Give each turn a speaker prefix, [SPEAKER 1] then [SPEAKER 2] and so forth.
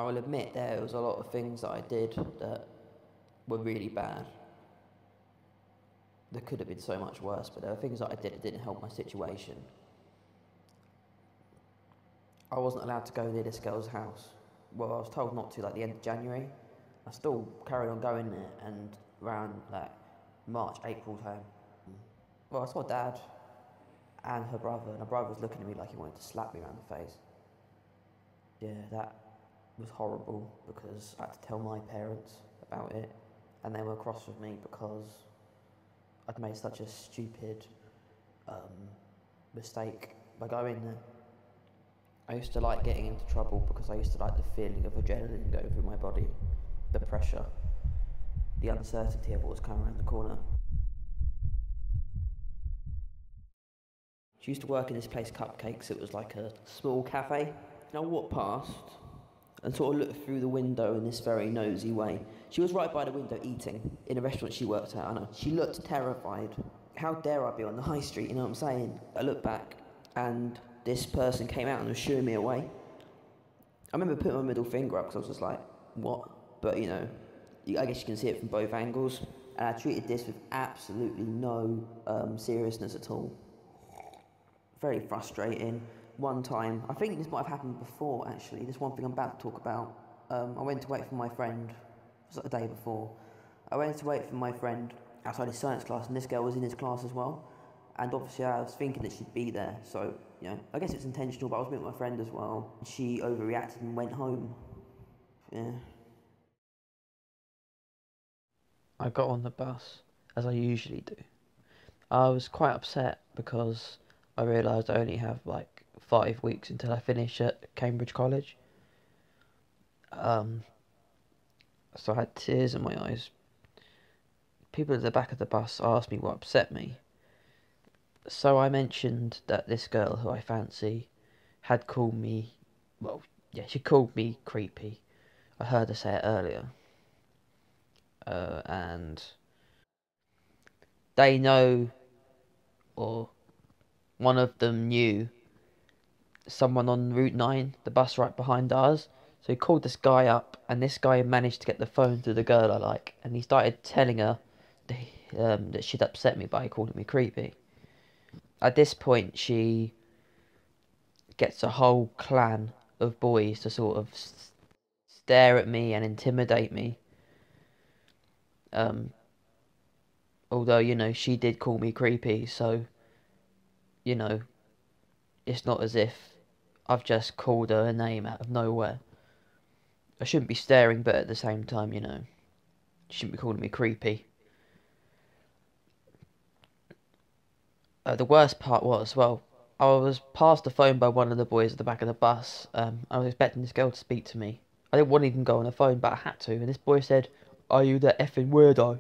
[SPEAKER 1] I will admit there was a lot of things that I did that were really bad. There could have been so much worse, but there were things that I did that didn't help my situation. I wasn't allowed to go near this girl's house. Well, I was told not to, like the end of January. I still carried on going there, and around like March, April time, well, I saw Dad and her brother, and her brother was looking at me like he wanted to slap me around the face. Yeah, that was horrible because I had to tell my parents about it, and they were cross with me because I'd made such a stupid mistake by going there. I used to like getting into trouble because I used to like the feeling of adrenaline going through my body, the pressure, the uncertainty of what was coming around the corner. She used to work in this place, Cupcakes. It was like a small cafe. And I walked past and sort of looked through the window in this very nosy way. She was right by the window eating in a restaurant she worked at. I know. She looked terrified. How dare I be on the high street, you know what I'm saying? I looked back and this person came out and was shooing me away. I remember putting my middle finger up because I was just like, what? But you know, I guess you can see it from both angles. And I treated this with absolutely no seriousness at all. Very frustrating. One time, I think this might have happened before actually, this one thing I'm about to talk about. I went to wait for my friend, it was like the day before. I went to wait for my friend outside his science class, and this girl was in his class as well. And obviously I was thinking that she'd be there, so, you know, I guess it's intentional, but I was with my friend as well. She overreacted and went home. Yeah.
[SPEAKER 2] I got on the bus, as I usually do. I was quite upset because I realised I only have like 5 weeks until I finish at Cambridge College. So I had tears in my eyes. People at the back of the bus asked me what upset me. So I mentioned that this girl who I fancy had called me, well, yeah, she called me creepy. I heard her say it earlier. And they know, or one of them knew, someone on Route 9, the bus right behind ours. So he called this guy up, and this guy managed to get the phone to the girl I like, and he started telling her that she'd upset me by calling me creepy. At this point, she gets a whole clan of boys to sort of stare at me and intimidate me. Although, you know, she did call me creepy, so, you know, it's not as if I've just called her a name out of nowhere. I shouldn't be staring, but at the same time, you know, she shouldn't be calling me creepy. The worst part was, well, I was passed the phone by one of the boys at the back of the bus. I was expecting this girl to speak to me. I didn't want to even go on the phone, but I had to. And this boy said, "Are you the effing weirdo?"